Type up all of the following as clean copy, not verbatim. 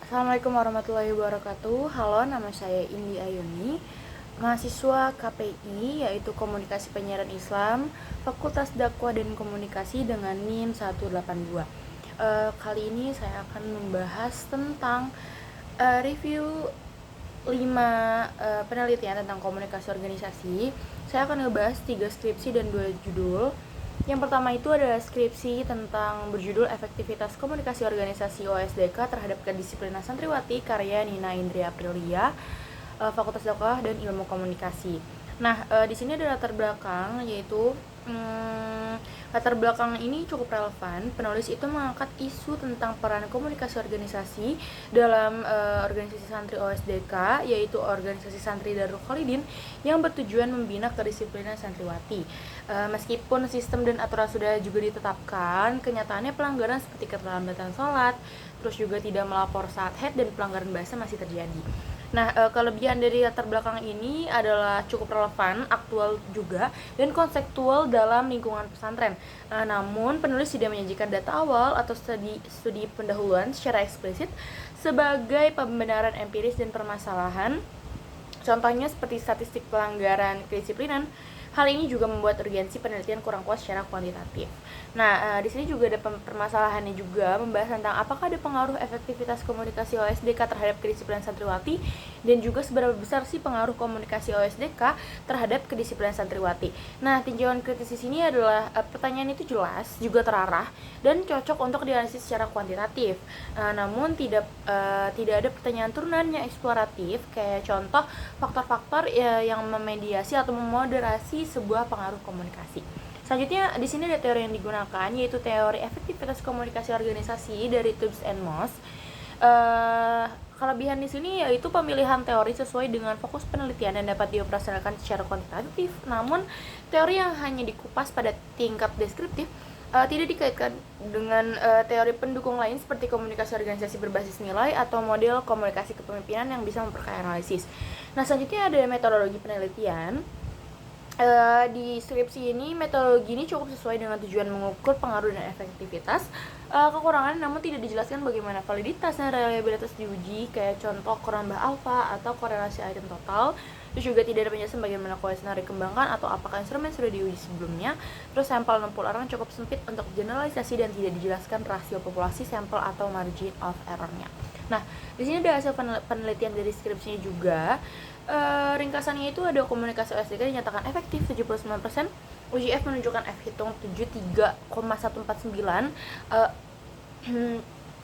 Assalamualaikum warahmatullahi wabarakatuh. Halo, nama saya Indi Ayuni, mahasiswa KPI yaitu Komunikasi Penyiaran Islam, Fakultas Dakwah dan Komunikasi dengan NIM 182. Kali ini saya akan membahas tentang review 5 penelitian tentang komunikasi organisasi. Saya akan ngebahas 3 skripsi dan 2 judul. Yang pertama itu adalah skripsi tentang berjudul Efektivitas Komunikasi Organisasi OSDK terhadap Kedisiplinan Santriwati karya Nina Indria Aprilia, Fakultas Dakwah dan Ilmu Komunikasi. Nah, di sini ada latar belakang, yaitu latar belakang ini cukup relevan. Penulis itu mengangkat isu tentang peran komunikasi organisasi dalam organisasi santri OSDK, yaitu organisasi santri Darul Khalidin yang bertujuan membina kedisiplinan santriwati. Meskipun sistem dan aturan sudah juga ditetapkan, kenyataannya pelanggaran seperti keterlambatan sholat, terus juga tidak melapor saat haid dan pelanggaran bahasa masih terjadi. Nah, kelebihan dari latar belakang ini adalah cukup relevan, aktual juga, dan konseptual dalam lingkungan pesantren. Namun, penulis tidak menyajikan data awal atau studi pendahuluan secara eksplisit sebagai pembenaran empiris dan permasalahan. Contohnya seperti statistik pelanggaran kedisiplinan. Hal ini juga membuat urgensi penelitian kurang kuat secara kuantitatif. Nah, di sini juga ada permasalahannya juga, membahas tentang apakah ada pengaruh efektivitas komunikasi OSDK terhadap kedisiplinan santriwati dan juga seberapa besar sih pengaruh komunikasi OSDK terhadap kedisiplinan santriwati. Nah, tinjauan kritis di sini adalah pertanyaan itu jelas, juga terarah dan cocok untuk dianalisis secara kuantitatif. Namun tidak ada pertanyaan turunan yang eksploratif, kayak contoh faktor-faktor yang memediasi atau memoderasi sebuah pengaruh komunikasi. Selanjutnya di sini ada teori yang digunakan, yaitu teori efektivitas komunikasi organisasi dari Tubbs and Moss. Kelebihan di sini yaitu pemilihan teori sesuai dengan fokus penelitian dan dapat dioperasionalkan secara kuantitatif. Namun teori yang hanya dikupas pada tingkat deskriptif tidak dikaitkan dengan teori pendukung lain seperti komunikasi organisasi berbasis nilai atau model komunikasi kepemimpinan yang bisa memperkaya analisis. Nah, selanjutnya ada metodologi penelitian. Di skripsi ini, metodologi ini cukup sesuai dengan tujuan mengukur pengaruh dan efektivitas. Kekurangan namun tidak dijelaskan bagaimana validitas dan reliabilitas diuji, kayak contoh kurang nambah alfa atau korelasi item total. Terus juga tidak ada penjelasan bagaimana kuesioner dikembangkan atau apakah instrumen sudah diuji sebelumnya. Terus sampel 60 orang cukup sempit untuk generalisasi dan tidak dijelaskan rasio populasi sampel atau margin of error-nya. Nah, di sini ada hasil penelitian dari skripsinya juga. Ringkasannya itu ada komunikasi OSDK dinyatakan efektif 79%, UJF menunjukkan F hitung 73,149,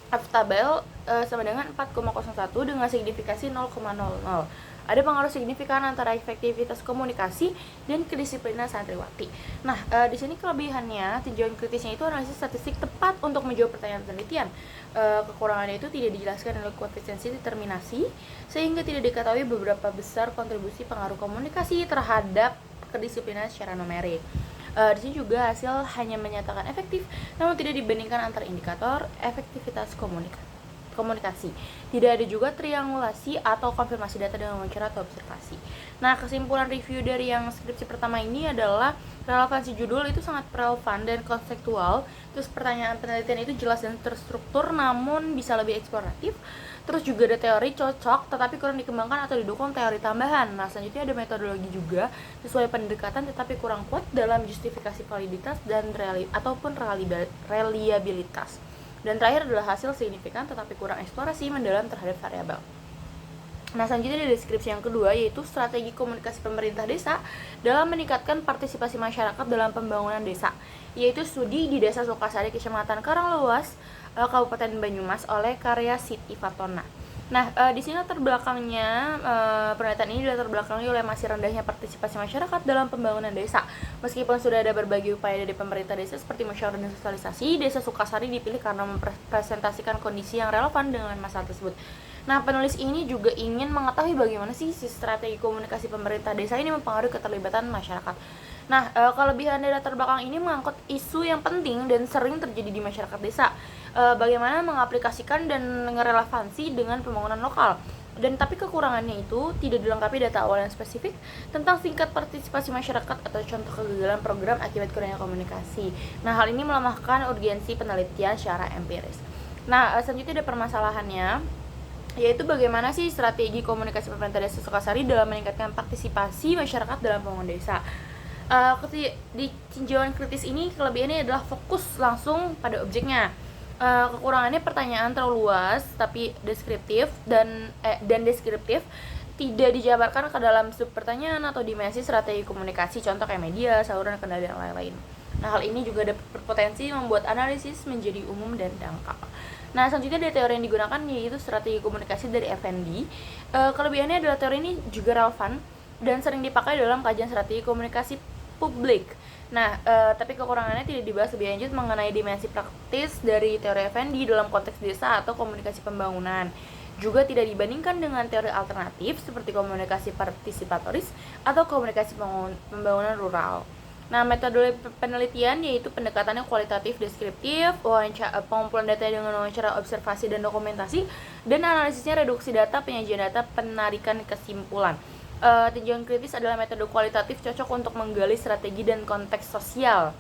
F tabel sama dengan 4,01 dengan signifikasi 0,00. Ada pengaruh signifikan antara efektivitas komunikasi dan kedisiplinan santriwati. Nah, di sini kelebihannya, tinjauan kritisnya itu analisis statistik tepat untuk menjawab pertanyaan penelitian. Kekurangannya itu tidak dijelaskan oleh koefisiensi determinasi, sehingga tidak diketahui beberapa besar kontribusi pengaruh komunikasi terhadap kedisiplinan secara numerik. Di sini juga hasil hanya menyatakan efektif, namun tidak dibandingkan antar indikator efektivitas komunikasi. Tidak ada juga triangulasi atau konfirmasi data dengan wawancara atau observasi. Nah, kesimpulan review dari yang skripsi pertama ini adalah relevansi judul itu sangat relevan dan konseptual. Terus pertanyaan penelitian itu jelas dan terstruktur namun bisa lebih eksploratif. Terus juga ada teori cocok tetapi kurang dikembangkan atau didukung teori tambahan. Nah, selanjutnya ada metodologi juga sesuai pendekatan tetapi kurang kuat dalam justifikasi validitas dan reliabilitas. Dan terakhir adalah hasil signifikan tetapi kurang eksplorasi mendalam terhadap variabel. Nah, selanjutnya ada deskripsi yang kedua, yaitu strategi komunikasi pemerintah desa dalam meningkatkan partisipasi masyarakat dalam pembangunan desa, yaitu studi di Desa Sukasari, Kecamatan Karanglewas, Kabupaten Banyumas oleh karya Siti Fatona. Nah, di sini latar belakangnya, penelitian ini latar belakangnya oleh masih rendahnya partisipasi masyarakat dalam pembangunan desa. Meskipun sudah ada berbagai upaya dari pemerintah desa seperti musyawarah dan sosialisasi, Desa Sukasari dipilih karena mempresentasikan kondisi yang relevan dengan masalah tersebut. Nah, penulis ini juga ingin mengetahui bagaimana sih strategi komunikasi pemerintah desa ini mempengaruhi keterlibatan masyarakat. Nah, kelebihan dari latar belakang ini mengangkut isu yang penting dan sering terjadi di masyarakat desa. Bagaimana mengaplikasikan dan merelevansi dengan pembangunan lokal. Dan tapi kekurangannya itu tidak dilengkapi data awal yang spesifik tentang tingkat partisipasi masyarakat atau contoh kegagalan program akibat kurangnya komunikasi. Nah, hal ini melemahkan urgensi penelitian secara empiris. Nah, selanjutnya ada permasalahannya. yaitu bagaimana sih strategi komunikasi pemerintah Desa Sukasari dalam meningkatkan partisipasi masyarakat dalam pembangunan desa. Di tinjauan kritis ini kelebihannya adalah fokus langsung pada objeknya. Kekurangannya pertanyaan terlalu luas tapi deskriptif dan deskriptif, tidak dijabarkan ke dalam sub pertanyaan atau dimensi strategi komunikasi, contoh kayak media, saluran kendali dan lain-lain. Nah, hal ini juga dapat berpotensi membuat analisis menjadi umum dan dangkal. Nah, selanjutnya dari teori yang digunakan yaitu strategi komunikasi dari Effendi. Kelebihannya adalah teori ini juga relevan dan sering dipakai dalam kajian strategi komunikasi publik. Nah, tapi kekurangannya tidak dibahas lebih lanjut mengenai dimensi praktis dari teori Effendi dalam konteks desa atau komunikasi pembangunan. Juga tidak dibandingkan dengan teori alternatif seperti komunikasi partisipatoris atau komunikasi pembangunan rural. Nah, metode penelitian yaitu pendekatannya kualitatif deskriptif, pengumpulan data dengan wawancara, observasi dan dokumentasi, dan analisisnya reduksi data, penyajian data, penarikan kesimpulan. Tinjauan kritis adalah metode kualitatif cocok untuk menggali strategi dan konteks sosial.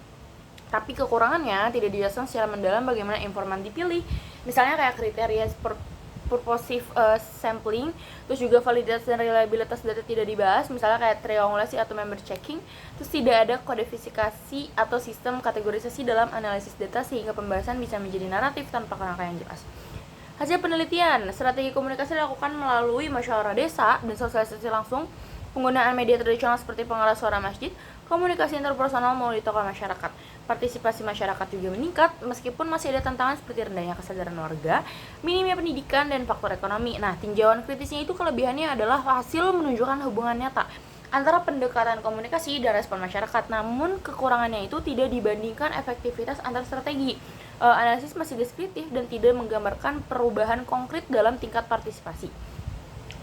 Tapi kekurangannya tidak dijelaskan secara mendalam bagaimana informan dipilih. Misalnya kayak kriteria purposive sampling, terus juga validitas dan reliabilitas data tidak dibahas, misalnya kayak triangulasi atau member checking, terus tidak ada kodifikasi atau sistem kategorisasi dalam analisis data sehingga pembahasan bisa menjadi naratif tanpa kerangka yang jelas. Hasil penelitian, strategi komunikasi dilakukan melalui musyawarah desa dan sosialisasi langsung, penggunaan media tradisional seperti pengeras suara masjid, komunikasi interpersonal melalui tokoh masyarakat. Partisipasi masyarakat juga meningkat meskipun masih ada tantangan seperti rendahnya kesadaran warga, minimnya pendidikan, dan faktor ekonomi. Nah, tinjauan kritisnya itu kelebihannya adalah hasil menunjukkan hubungan nyata antara pendekatan komunikasi dan respon masyarakat, namun kekurangannya itu tidak dibandingkan efektivitas antar strategi. Analisis masih deskriptif dan tidak menggambarkan perubahan konkret dalam tingkat partisipasi,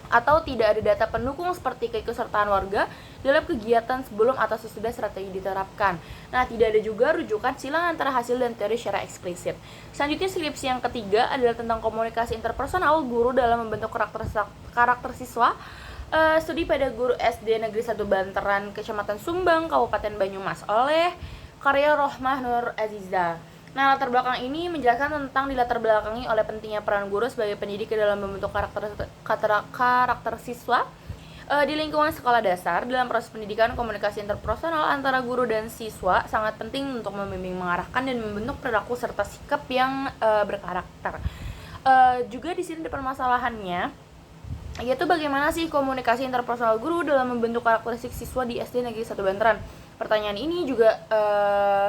atau tidak ada data pendukung seperti keikutsertaan warga dalam kegiatan sebelum atau sesudah strategi diterapkan. Nah, tidak ada juga rujukan silang antara hasil dan teori secara eksplisit. Selanjutnya, skripsi yang ketiga adalah tentang komunikasi interpersonal guru dalam membentuk karakter siswa. Studi pada guru SD Negeri 1 Banteran, Kecamatan Sumbang, Kabupaten Banyumas oleh karya Rohmah Nur Aziza. Nah, latar belakang ini menjelaskan tentang dilatar belakangi oleh pentingnya peran guru sebagai pendidik dalam membentuk karakter siswa di lingkungan sekolah dasar. Dalam proses pendidikan, komunikasi interpersonal antara guru dan siswa sangat penting untuk membimbing, mengarahkan, dan membentuk perilaku serta sikap yang berkarakter. Juga di sini ada permasalahannya, yaitu bagaimana sih komunikasi interpersonal guru dalam membentuk karakteristik siswa di SD Negeri 1 Banteran. Pertanyaan ini juga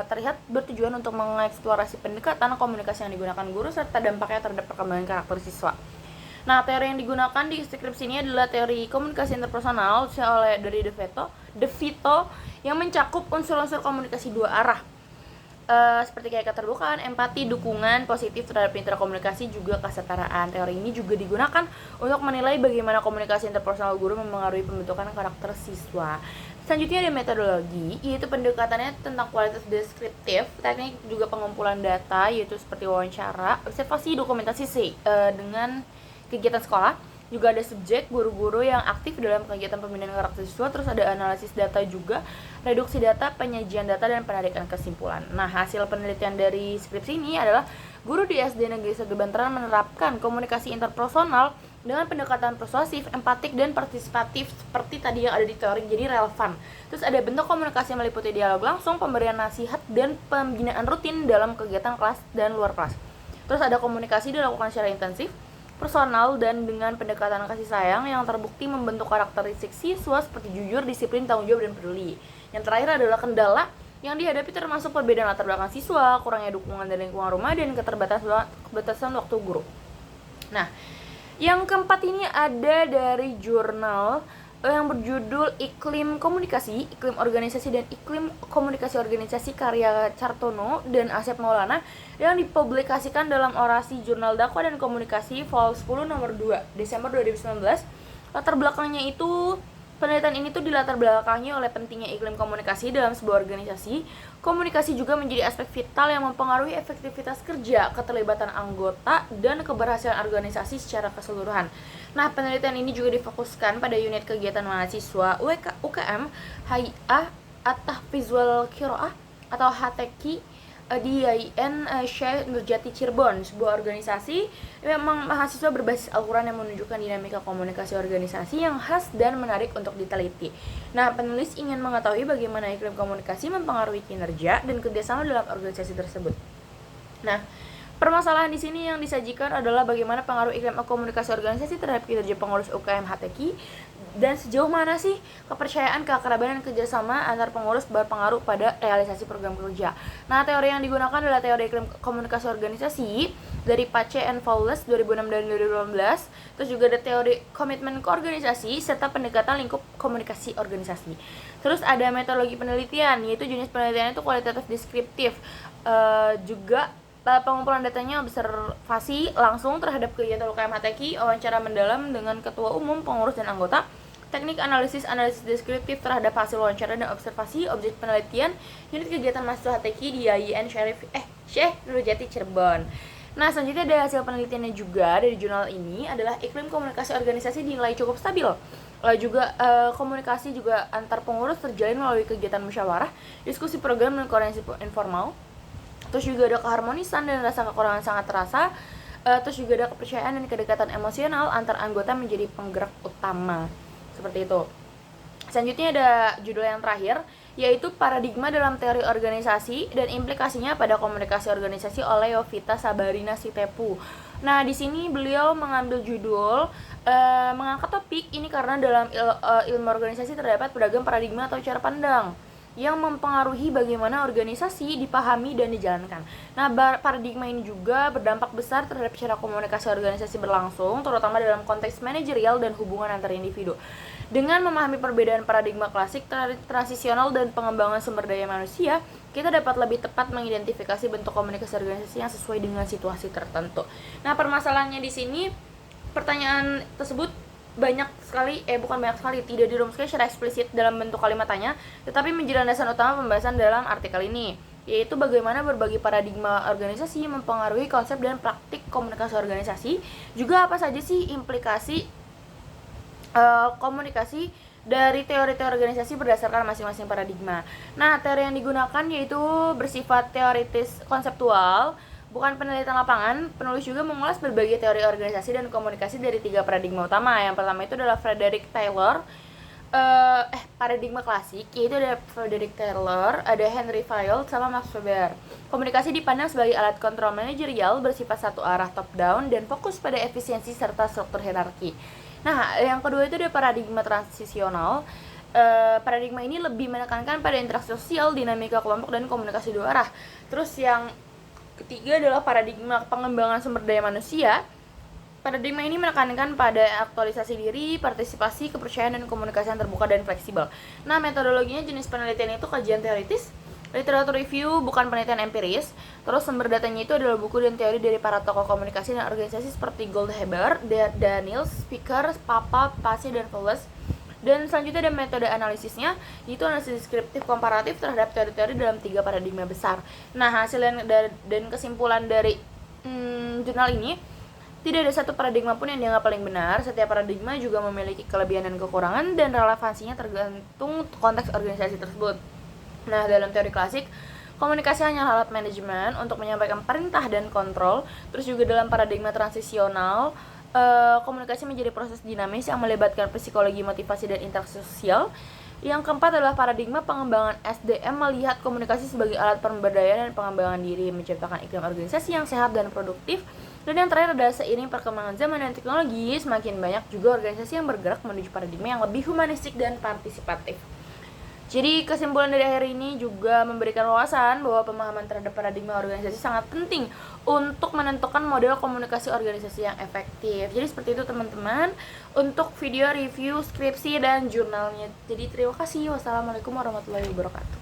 terlihat bertujuan untuk mengeksplorasi pendekatan komunikasi yang digunakan guru serta dampaknya terhadap perkembangan karakter siswa. Nah, teori yang digunakan di skripsi ini adalah teori komunikasi interpersonal oleh dari De Vito yang mencakup unsur-unsur komunikasi dua arah. Seperti kayak keterbukaan, empati, dukungan positif terhadap interkomunikasi, juga kesetaraan. Teori ini juga digunakan untuk menilai bagaimana komunikasi interpersonal guru mempengaruhi pembentukan karakter siswa. Selanjutnya ada metodologi, yaitu pendekatannya tentang kualitas deskriptif, teknik juga pengumpulan data, yaitu seperti wawancara, observasi, dokumentasi dengan kegiatan sekolah. Juga ada subjek, guru-guru yang aktif dalam kegiatan pembinaan karakter siswa. Terus ada analisis data juga, reduksi data, penyajian data, dan penarikan kesimpulan. Nah, hasil penelitian dari skripsi ini adalah guru di SD Negeri 1 Banteran menerapkan komunikasi interpersonal dengan pendekatan persuasif, empatik, dan partisipatif seperti tadi yang ada di teori, jadi relevan. Terus ada bentuk komunikasi yang meliputi dialog langsung, pemberian nasihat, dan pembinaan rutin dalam kegiatan kelas dan luar kelas. Terus ada komunikasi dilakukan secara intensif, personal, dan dengan pendekatan kasih sayang yang terbukti membentuk karakteristik siswa seperti jujur, disiplin, tanggung jawab, dan peduli. Yang terakhir adalah kendala yang dihadapi termasuk perbedaan latar belakang siswa, kurangnya dukungan dari lingkungan rumah, dan keterbatasan waktu guru. Nah, yang keempat ini ada dari jurnal yang berjudul Iklim Komunikasi, Iklim Organisasi, dan Iklim Komunikasi Organisasi karya Cartono dan Asep Maulana yang dipublikasikan dalam Orasi Jurnal Dakwah dan Komunikasi Vol 10 nomor 2 Desember 2019. Latar belakangnya itu, penelitian ini tuh dilatar belakangi oleh pentingnya iklim komunikasi dalam sebuah organisasi. Komunikasi juga menjadi aspek vital yang mempengaruhi efektivitas kerja, keterlibatan anggota, dan keberhasilan organisasi secara keseluruhan. Nah, penelitian ini juga difokuskan pada unit kegiatan mahasiswa UKM Hay'ah At-Tahfidz wal Qiraah atau HTQ di IAIN Syekh Nurjati Cirebon, sebuah organisasi memang mahasiswa berbasis Al-Quran yang menunjukkan dinamika komunikasi organisasi yang khas dan menarik untuk diteliti. Nah, penulis ingin mengetahui bagaimana iklim komunikasi mempengaruhi kinerja dan kerjasama dalam organisasi tersebut. Nah, permasalahan di sini yang disajikan adalah bagaimana pengaruh iklim komunikasi organisasi terhadap kinerja pengurus UKM HTQ dan sejauh mana sih kepercayaan, keakraban, dan kerjasama antar pengurus berpengaruh pada realisasi program kerja. Nah, teori yang digunakan adalah teori iklim komunikasi organisasi dari Pace and Fowles 2006 dan 2018. Terus juga ada teori komitmen keorganisasi serta pendekatan lingkup komunikasi organisasi. Terus ada metodologi penelitian, yaitu jenis penelitian itu kualitatif deskriptif. Juga pengumpulan datanya observasi langsung terhadap kegiatan UKM HTQ, wawancara mendalam dengan ketua umum, pengurus, dan anggota, teknik analisis deskriptif terhadap hasil wawancara dan observasi, objek penelitian, unit kegiatan mahasiswa HTQ di IAIN Syekh Nurjati Cirebon. Nah, selanjutnya ada hasil penelitiannya juga dari jurnal ini adalah iklim komunikasi organisasi dinilai cukup stabil. Juga komunikasi juga antar pengurus terjalin melalui kegiatan musyawarah, diskusi program, dan koordinasi informal. Terus juga ada keharmonisan dan rasa kekurangan sangat terasa. Terus juga ada kepercayaan dan kedekatan emosional antar anggota menjadi penggerak utama. Seperti itu. Selanjutnya ada judul yang terakhir, yaitu paradigma dalam teori organisasi dan implikasinya pada komunikasi organisasi oleh Yovita Sabarina Sitepu. Nah, di sini beliau mengambil judul mengangkat topik ini karena dalam ilmu organisasi terdapat beragam paradigma atau cara pandang yang mempengaruhi bagaimana organisasi dipahami dan dijalankan. Nah, paradigma ini juga berdampak besar terhadap cara komunikasi organisasi berlangsung, terutama dalam konteks manajerial dan hubungan antar individu. Dengan memahami perbedaan paradigma klasik, transisional, dan pengembangan sumber daya manusia, kita dapat lebih tepat mengidentifikasi bentuk komunikasi organisasi yang sesuai dengan situasi tertentu. Nah, permasalahannya di sini, pertanyaan tersebut tidak dirumuskan secara eksplisit dalam bentuk kalimat tanya, tetapi menjadi landasan utama pembahasan dalam artikel ini, yaitu bagaimana berbagai paradigma organisasi mempengaruhi konsep dan praktik komunikasi organisasi, juga apa saja sih implikasi komunikasi dari teori-teori organisasi berdasarkan masing-masing paradigma. Nah, teori yang digunakan yaitu bersifat teoritis konseptual, bukan penelitian lapangan. Penulis juga mengulas berbagai teori organisasi dan komunikasi dari 3 paradigma utama. Yang pertama itu adalah paradigma klasik, yaitu ada Frederick Taylor, ada Henry Fayol, sama Max Weber. Komunikasi dipandang sebagai alat kontrol manajerial bersifat satu arah top down dan fokus pada efisiensi serta struktur hierarki. Nah, yang kedua itu ada paradigma transisional. Paradigma ini lebih menekankan pada interaksi sosial, dinamika kelompok, dan komunikasi dua arah. Terus yang ketiga adalah paradigma pengembangan sumber daya manusia. Paradigma ini menekankan pada aktualisasi diri, partisipasi, kepercayaan, dan komunikasi yang terbuka dan fleksibel. Nah, metodologinya jenis penelitian itu kajian teoritis, literatur review, bukan penelitian empiris. Terus sumber datanya itu adalah buku dan teori dari para tokoh komunikasi dan organisasi seperti Goldhaber, Daniels, Speaker, Papa, Pace, dan Fowles. Dan selanjutnya ada metode analisisnya, yaitu analisis deskriptif komparatif terhadap teori-teori dalam 3 paradigma besar. Nah, hasil dan kesimpulan dari jurnal ini, tidak ada satu paradigma pun yang dianggap paling benar. Setiap paradigma juga memiliki kelebihan dan kekurangan, dan relevansinya tergantung konteks organisasi tersebut. Nah, dalam teori klasik, komunikasi hanya alat manajemen untuk menyampaikan perintah dan kontrol. Terus juga dalam paradigma transisional, komunikasi menjadi proses dinamis yang melibatkan psikologi, motivasi, dan interaksi sosial. Yang keempat adalah paradigma pengembangan SDM, melihat komunikasi sebagai alat pemberdayaan dan pengembangan diri, menciptakan iklim organisasi yang sehat dan produktif. Dan yang terakhir adalah seiring perkembangan zaman dan teknologi, semakin banyak juga organisasi yang bergerak menuju paradigma yang lebih humanistik dan partisipatif. Jadi kesimpulan dari akhir ini juga memberikan wawasan bahwa pemahaman terhadap paradigma organisasi sangat penting untuk menentukan model komunikasi organisasi yang efektif. Jadi seperti itu teman-teman untuk video review skripsi dan jurnalnya. Jadi terima kasih. Wassalamualaikum warahmatullahi wabarakatuh.